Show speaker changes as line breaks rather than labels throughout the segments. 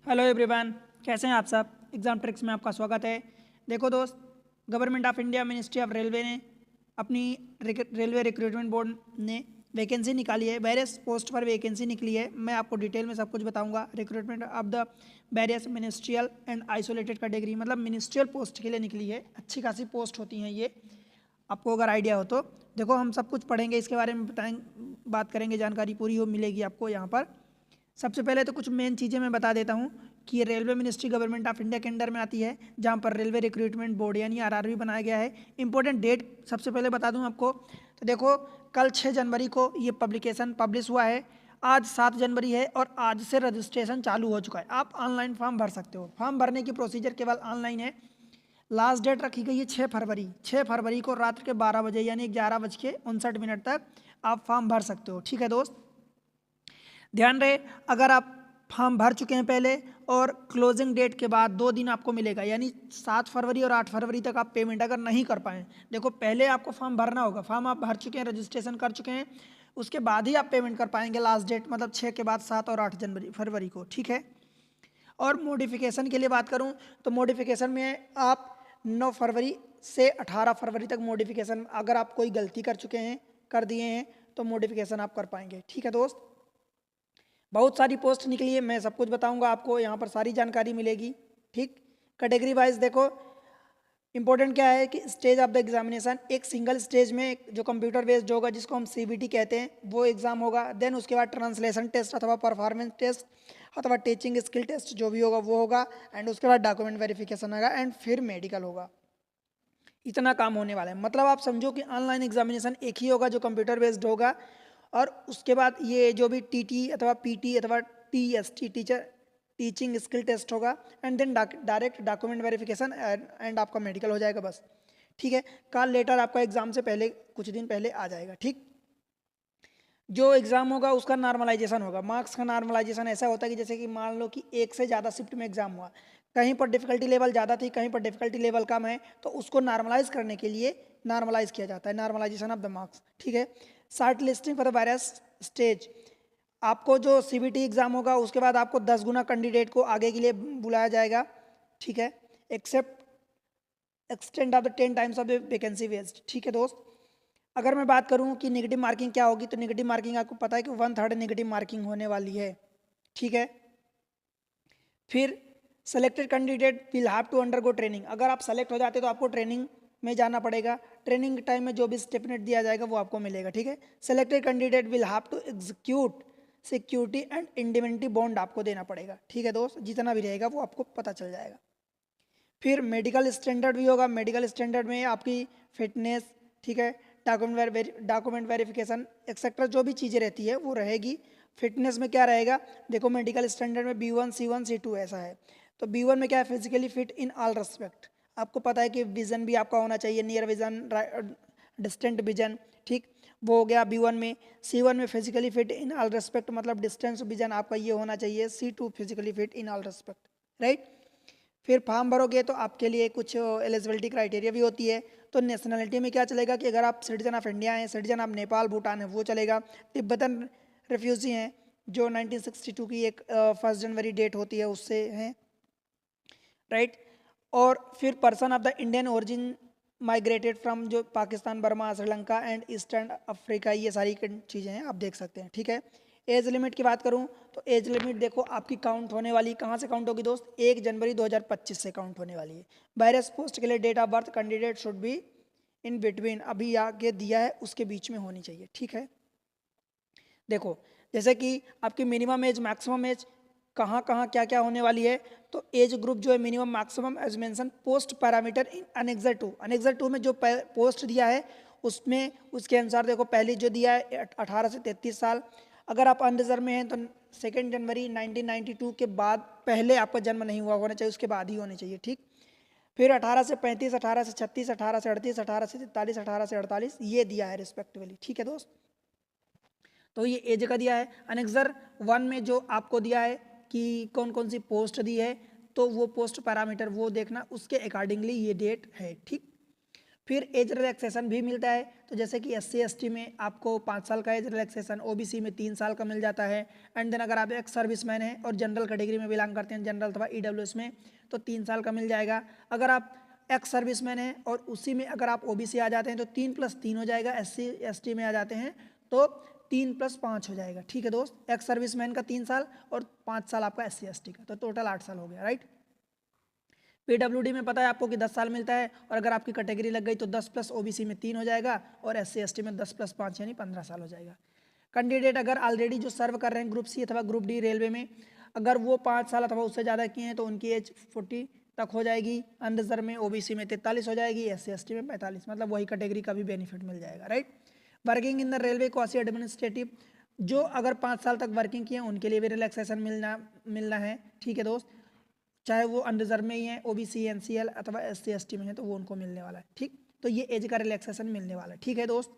Hello everyone, कैसे हैं आप सब। एग्जाम ट्रिक्स में आपका स्वागत है। देखो दोस्त, government of India ministry of railway ने अपनी रेलवे रिक्रूटमेंट बोर्ड ने वैकेंसी निकाली है। वेरियस पोस्ट पर वैकेंसी निकली है। मैं आपको डिटेल में सब कुछ बताऊंगा। Recruitment of the various ministerial and isolated category, मतलब मिनिस्ट्रियल पोस्ट के लिए निकली है। अच्छी खासी पोस्ट होती हैं ये, आपको अगर आइडिया हो तो। देखो, हम सब कुछ पढ़ेंगे, इसके बारे में बताएंगे, बात करेंगे, जानकारी पूरी हो मिलेगी आपको यहाँ पर। सबसे पहले तो कुछ मेन चीज़ें मैं बता देता हूँ कि ये railway ministry government of India के अंडर में आती है, जहाँ पर रेलवे रिक्रूटमेंट बोर्ड यानी आरआरबी बनाया गया है। इंपॉर्टेंट डेट सबसे पहले बता दूँ आपको, तो देखो कल 6 जनवरी को ये पब्लिकेशन पब्लिश हुआ है। आज 7 जनवरी है और आज से रजिस्ट्रेशन चालू हो चुका है। आप ऑनलाइन फॉर्म भर सकते हो। फॉर्म भरने की प्रोसीजर केवल ऑनलाइन है। लास्ट डेट रखी गई है 6 फरवरी। 6 फरवरी को रात के 12 बजे यानी 11:59 तक आप फॉर्म भर सकते हो। ठीक है दोस्त, ध्यान रहे, अगर आप फॉर्म भर चुके हैं पहले और क्लोजिंग डेट के बाद 2 दिन आपको मिलेगा, यानी 7 फरवरी और 8 फरवरी तक आप पेमेंट अगर नहीं कर पाएँ। देखो, पहले आपको फॉर्म भरना होगा। फॉर्म आप भर चुके हैं, रजिस्ट्रेशन कर चुके हैं, उसके बाद ही आप पेमेंट कर पाएंगे। लास्ट डेट मतलब 6 के बाद 7 और 8 फरवरी को। ठीक है, और मॉडिफिकेशन के लिए बात करूं तो मॉडिफिकेशन में आप 9 फरवरी से 18 फरवरी तक मॉडिफिकेशन, अगर आप कोई गलती कर चुके हैं, कर दिए हैं, तो मॉडिफिकेशन आप कर पाएंगे। ठीक है दोस्त, बहुत सारी पोस्ट निकली है, मैं सब कुछ बताऊंगा आपको, यहाँ पर सारी जानकारी मिलेगी। ठीक, कैटेगरी वाइज देखो, इंपॉर्टेंट क्या है कि स्टेज ऑफ द एग्जामिनेशन, एक सिंगल स्टेज में जो कंप्यूटर बेस्ड होगा, जिसको हम सीबीटी कहते हैं, वो एग्जाम होगा। देन उसके बाद ट्रांसलेशन टेस्ट अथवा परफॉर्मेंस टेस्ट अथवा टीचिंग स्किल टेस्ट जो भी होगा वो होगा। एंड उसके बाद डॉक्यूमेंट वेरिफिकेशन होगा एंड फिर मेडिकल होगा। इतना काम होने वाला है। मतलब आप समझो कि ऑनलाइन एग्जामिनेशन एक ही होगा जो कंप्यूटर बेस्ड होगा, और उसके बाद ये जो भी टीटी अथवा पीटी अथवा TST teacher teaching skill test होगा, and then direct document verification and आपका मेडिकल हो जाएगा बस। ठीक है, कॉल लेटर आपका एग्जाम से पहले कुछ दिन पहले आ जाएगा। ठीक, जो एग्ज़ाम होगा उसका नॉर्मलाइजेशन होगा। मार्क्स का नॉर्मलाइजेशन ऐसा होता है कि जैसे कि मान लो कि एक से ज़्यादा शिफ्ट में एग्जाम हुआ, कहीं पर डिफिकल्टी लेवल ज़्यादा थी, कहीं पर डिफिकल्टी लेवल कम है, तो उसको नॉर्मलाइज करने के लिए नॉर्मलाइज किया जाता है, नॉर्मलाइजेशन ऑफ द मार्क्स। ठीक है, short listing for the various stage, आपको जो सीबीटी एग्जाम होगा उसके बाद आपको 10 गुना कैंडिडेट को आगे के लिए बुलाया जाएगा। ठीक है, except extend of the 10 times of the vacancy waste. ठीक है दोस्त, अगर मैं बात करूं कि नेगेटिव मार्किंग क्या होगी, तो नेगेटिव मार्किंग आपको पता है कि 1/3 नेगेटिव मार्किंग होने वाली है। ठीक है, फिर selected candidate will have to undergo training, अगर आप सेलेक्ट हो जाते तो आपको ट्रेनिंग में जाना पड़ेगा। ट्रेनिंग के टाइम में जो भी स्टेपनेट दिया जाएगा वो आपको मिलेगा। ठीक है, selected candidate will have to execute security and indemnity bond आपको देना पड़ेगा। ठीक है दोस्त, जितना भी रहेगा वो आपको पता चल जाएगा। फिर मेडिकल स्टैंडर्ड भी होगा। मेडिकल स्टैंडर्ड में आपकी फिटनेस, ठीक है, डॉक्यूमेंट वेरिफिकेशन एक्सेट्रा जो भी चीज़ें रहती है वो रहेगी। फिटनेस में क्या रहेगा, देखो मेडिकल स्टैंडर्ड में B1 C1 C2 ऐसा है। तो B1 में क्या है, physically fit in all respect. आपको पता है कि विजन भी आपका होना चाहिए, नियर विजन, डिस्टेंट विजन। ठीक, वो हो गया B1 में। C1 में physically fit in all respect, मतलब डिस्टेंस विजन आपका ये होना चाहिए। C2 physically fit in all respect, right. फिर फॉर्म भरोगे तो आपके लिए कुछ एलिजिबिलिटी क्राइटेरिया भी होती है। तो नेशनलिटी में क्या चलेगा कि अगर आप सिटीजन ऑफ इंडिया हैं, सिटीजन ऑफ नेपाल भूटान है, वो चलेगा। तिब्बतन रिफ्यूजी हैं जो 1962 की एक 1 जनवरी डेट होती है उससे हैं, राइट। और फिर person of the Indian origin migrated from, जो Pakistan, Burma, Sri Lanka and eastern Africa, ये सारी चीज़ें हैं, आप देख सकते हैं। ठीक है, एज लिमिट की बात करूं तो एज लिमिट देखो आपकी काउंट होने वाली, कहाँ से काउंट होगी दोस्त, 1 जनवरी 2025 से काउंट होने वाली है। वायरस पोस्ट के लिए date of birth candidate should be in between, अभी आगे दिया है उसके बीच में होनी चाहिए। ठीक है, देखो जैसे कि आपकी मिनिमम एज मैक्सिमम एज कहाँ कहाँ क्या क्या होने वाली है। तो एज ग्रुप जो है minimum maximum age mention post parameter in annexure 2, annexure 2 में जो पोस्ट दिया है उसमें उसके अनुसार देखो, पहले जो दिया है 18 से 33 साल। अगर आप अनरिजर्व में हैं तो 2 जनवरी 1992 के बाद पहले आपका जन्म नहीं हुआ होना चाहिए, उसके बाद ही होने चाहिए। ठीक, फिर 18 से 35, 18 से 36, 18 से 38, 18 से 43, 18 से 48 ये दिया है रिस्पेक्टिवली। ठीक है दोस्त, तो ये एज का दिया है। अनेक्सर 1 में जो आपको दिया है कि कौन कौन सी पोस्ट दी है, तो वो पोस्ट पैरामीटर वो देखना, उसके अकॉर्डिंगली ये डेट है। ठीक, फिर एज रिलैक्सेशन भी मिलता है, तो जैसे कि SC ST में आपको 5 साल का एज रिलैक्सेशन, OBC में 3 साल का मिल जाता है। एंड देन अगर आप एक सर्विसमैन हैं और जनरल कैटेगरी में बिलोंग करते हैं, जनरल अथवा EWS में, तो 3 साल का मिल जाएगा। अगर आप एक्स सर्विसमैन हैं और उसी में अगर आप OBC आ जाते हैं तो 3+3 हो जाएगा, SC ST में आ जाते हैं तो 3+5 हो जाएगा। ठीक है दोस्त, एक्स सर्विसमैन का 3 साल और 5 साल आपका SC ST का, तो टोटल 8 साल हो गया, राइट। PWD में पता है आपको कि 10 साल मिलता है, और अगर आपकी कैटेगरी लग गई तो 10 प्लस OBC में 3 हो जाएगा, और SC ST में 10+5 यानी 15 साल हो जाएगा। कैंडिडेट अगर ऑलरेडी जो सर्व कर रहे हैं ग्रुप C अथवा ग्रुप D रेलवे में, अगर वो 5 साल अथवा उससे ज़्यादा किए हैं तो उनकी एज 40 तक हो जाएगी। अनरिजर्व में OBC में 43 हो जाएगी, SC ST में 45, मतलब वही कैटेगरी का भी बेनिफिट मिल जाएगा, right. Working in the railway quasi administrative, जो अगर 5 साल तक वर्किंग किए हैं उनके लिए भी रिलैक्सेशन मिलना है। ठीक है दोस्त, चाहे वो अनरिजर्व में ही है, OBC NCL अथवा SC ST में है तो वो उनको मिलने वाला है। ठीक, तो ये एज का रिलैक्सेशन मिलने वाला है। ठीक है दोस्त,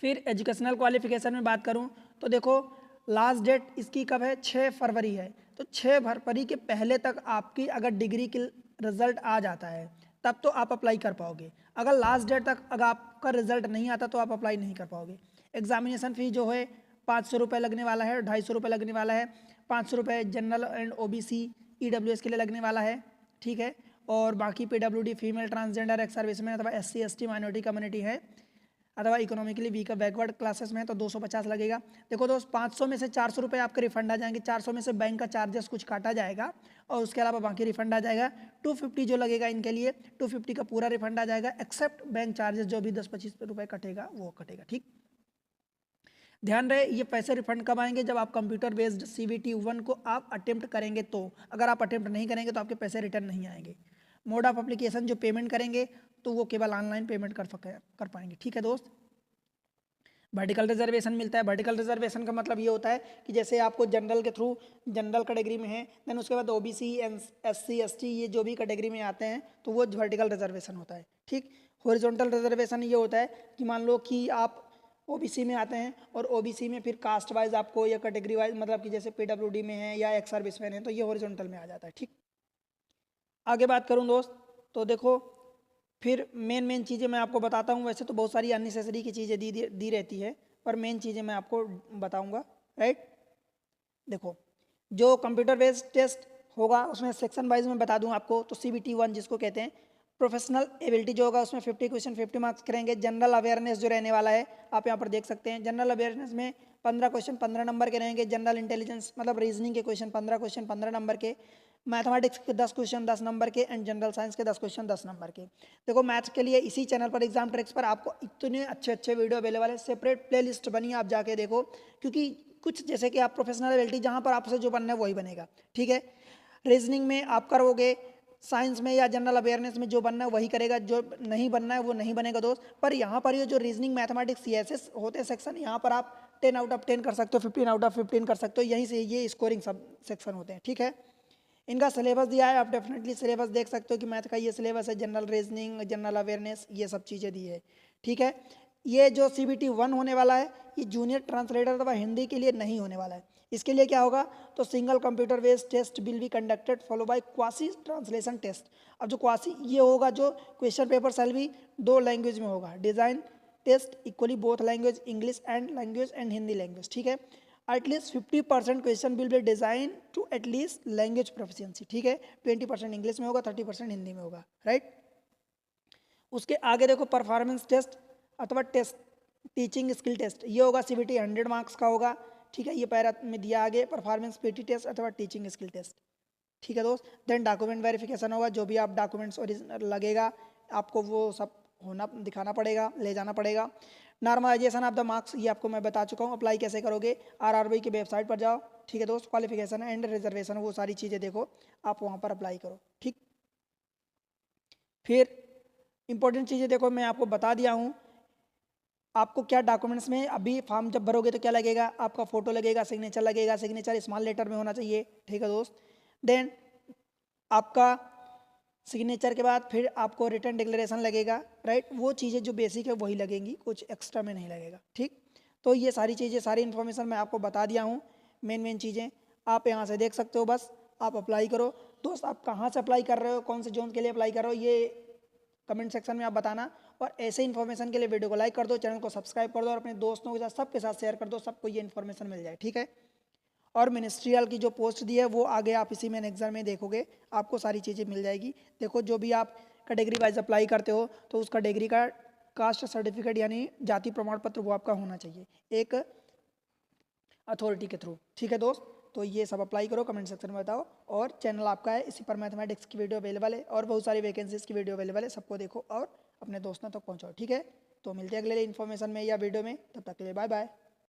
फिर एजुकेशनल क्वालिफिकेशन में बात करूं तो देखो लास्ट डेट इसकी कब है, 6 फरवरी है। तो 6 फरवरी के पहले तक आपकी अगर डिग्री की रिजल्ट आ जाता है तब तो आप अप्लाई कर पाओगे। अगर लास्ट डेट तक अगर आपका रिजल्ट नहीं आता तो आप अप्लाई नहीं कर पाओगे। एग्जामिनेशन फी जो है 500 रुपये लगने वाला है, 250 रुपये लगने वाला है। 500 रुपये जनरल एंड OBC EWS के लिए लगने वाला है। ठीक है, और बाकी PWD female transgender ex serviceman अथवा SC ST माइनॉरिटी कम्युनिटी है अथवा इकोनॉमिकली वीकर बैकवर्ड क्लासेस में तो 250 लगेगा। देखो दोस्त, 500 में से 400 रुपये आपके रिफंड आ जाएंगे, 400 में से बैंक का चार्जेस कुछ काटा जाएगा और उसके अलावा बाकी रिफंड आ जाएगा। 250 जो लगेगा इनके लिए, 250 का पूरा रिफंड आ जाएगा, एक्सेप्ट बैंक चार्जेस जो भी 10-25 रुपये कटेगा वो कटेगा। ठीक, ध्यान रहे ये पैसे रिफंड कब आएंगे, जब आप कंप्यूटर बेस्ड CBT 1 को आप अटेम्प्ट करेंगे तो। अगर आप अटेम्प्ट नहीं करेंगे तो आपके पैसे रिटर्न नहीं आएंगे। मोड ऑफ एप्लीकेशन जो पेमेंट करेंगे तो वो केवल ऑनलाइन पेमेंट कर पाएंगे। ठीक है दोस्त, वर्टिकल रिजर्वेशन मिलता है। वर्टिकल रिजर्वेशन का मतलब ये होता है कि जैसे आपको जनरल के थ्रू जनरल कैटेगरी में है, देन उसके बाद OBC SC ST ये जो भी कैटेगरी में आते हैं तो वो वर्टिकल रिजर्वेशन होता है। ठीक, हॉरिजॉन्टल रिजर्वेशन ये होता है कि मान लो कि आप OBC में आते हैं और OBC में फिर कास्ट वाइज आपको या कैटेगरी वाइज, मतलब कि जैसे PWD में है या एक्स सर्विसमैन है तो ये हॉरिजॉन्टल में आ जाता है। ठीक, आगे बात करूँ दोस्त तो देखो फिर मेन चीज़ें मैं आपको बताता हूँ। वैसे तो बहुत सारी अननेसेसरी की चीज़ें दी रहती है, पर मेन चीज़ें मैं आपको बताऊँगा, राइट। देखो जो कंप्यूटर बेस्ड टेस्ट होगा उसमें सेक्शन वाइज में बता दूँ आपको, तो CBT 1 जिसको कहते हैं, प्रोफेशनल एबिलिटी जो होगा उसमें 50 क्वेश्चन 50 मार्क्स करेंगे। जनरल अवेयरनेस जो रहने वाला है आप यहाँ पर देख सकते हैं, जनरल अवेयरनेस में 15 क्वेश्चन 15 नंबर के रहेंगे। जनरल इंटेलिजेंस मतलब रीजनिंग के क्वेश्चन 15 क्वेश्चन 15 नंबर के, मैथमेटिक्स के 10 क्वेश्चन 10 नंबर के, एंड जनरल साइंस के 10 क्वेश्चन 10 नंबर के। देखो मैथ्स के लिए इसी चैनल पर एग्जाम ट्रिक्स पर आपको इतने अच्छे वीडियो अवेलेबल है, सेपरेट प्लेलिस्ट बनी है, आप जाके देखो। क्योंकि कुछ जैसे कि आप प्रोफेशनल एबिलिटी जहाँ पर आपसे जो बनना है वही बनेगा। ठीक है, रीजनिंग में आप करोगे, साइंस में या जनरल अवेयरनेस में जो बनना है वही करेगा, जो नहीं बनना है वो नहीं बनेगा दोस्त। पर यहाँ पर ये जो रीजनिंग मैथमेटिक्स CSS होते हैं सेक्शन, यहाँ पर आप 10 आउट ऑफ 10 कर सकते हो, 15 आउट ऑफ 15 कर सकते हो, यहीं से ये स्कोरिंग सब सेक्शन होते हैं। ठीक है, इनका सिलेबस दिया है, आप डेफिनेटली सिलेबस देख सकते हो कि मैथ का ये सिलेबस है, जनरल रीजनिंग जनरल अवेयरनेस ये सब चीज़ें दी है। ठीक है, ये जो CBT 1 होने वाला है ये जूनियर ट्रांसलेटर अथवा हिंदी के लिए नहीं होने वाला है। इसके लिए क्या होगा, तो single computer based test will be conducted follow by quasi translation test. अब जो क्वासी ये होगा, जो क्वेश्चन पेपर सेल भी 2 लैंग्वेज में होगा, design test equally both language English and Hindi language. ठीक है, at least 50% question will be design to at least language proficiency. ठीक है, 20% इंग्लिश में होगा, 30% हिंदी में होगा, राइट। उसके आगे देखो परफॉर्मेंस टेस्ट अथवा टेस्ट टीचिंग स्किल टेस्ट, ये होगा CBT 100 मार्क्स का होगा। ठीक है, ये पैरा में दिया आगे, परफॉर्मेंस PT टेस्ट अथवा टीचिंग स्किल टेस्ट। ठीक है दोस्त, देन डॉक्यूमेंट वेरिफिकेशन होगा, जो भी आप डॉक्यूमेंट्स ओरिजिनल लगेगा आपको वो सब होना दिखाना पड़ेगा, ले जाना पड़ेगा। नॉर्मलाइजेशन ऑफ द मार्क्स ये आपको मैं बता चुका हूँ, अप्लाई कैसे करोगे, RRB की वेबसाइट पर जाओ। ठीक है दोस्त, क्वालिफिकेशन एंड रिजर्वेशन वो सारी चीज़ें देखो, आप वहाँ पर अप्लाई करो। ठीक, फिर इंपॉर्टेंट चीज़ें देखो मैं आपको बता दिया हूँ। आपको क्या डॉक्यूमेंट्स में अभी फॉर्म जब भरोगे तो क्या लगेगा, आपका फोटो लगेगा, सिग्नेचर लगेगा, सिग्नेचर स्मॉल लेटर में होना चाहिए। ठीक है दोस्त, देन आपका सिग्नेचर के बाद फिर आपको रिटर्न डिक्लेरेशन लगेगा, राइट। वो चीज़ें जो बेसिक है वही लगेंगी, कुछ एक्स्ट्रा में नहीं लगेगा। ठीक, तो ये सारी चीज़ें सारी इन्फॉर्मेशन मैं आपको बता दिया हूँ, मेन चीज़ें आप यहाँ से देख सकते हो। बस आप अप्लाई करो दोस्त। आप कहाँ से अप्लाई कर रहे हो, कौन से जोन के लिए अप्लाई कर रहे हो, ये कमेंट सेक्शन में आप बताना। और ऐसे इन्फॉर्मेशन के लिए वीडियो को लाइक कर दो, चैनल को सब्सक्राइब कर दो और अपने दोस्तों के साथ सबके साथ शेयर कर दो, सबको ये इन्फॉर्मेशन मिल जाए, ठीक है। और मिनिस्ट्रियल की जो पोस्ट दी है वो आगे आप इसी मेन एग्जाम में देखोगे, आपको सारी चीज़ें मिल जाएगी। देखो जो भी आप कैटेगरी वाइज अप्लाई करते हो तो उस कैटेगरी का कास्ट सर्टिफिकेट यानी जाति प्रमाण पत्र वो आपका होना चाहिए एक अथॉरिटी के थ्रू, ठीक है दोस्त। तो ये सब अप्लाई करो, कमेंट सेक्शन में बताओ। और चैनल आपका है, इसी पर मैथमेटिक्स की वीडियो अवेलेबल है और बहुत सारी वैकेंसीज की वीडियो अवेलेबल है, सबको देखो और अपने दोस्तों तक पहुँचाओ, ठीक है। तो मिलते हैं अगले इन्फॉर्मेशन में या वीडियो में, तब तक के लिए बाय बाय।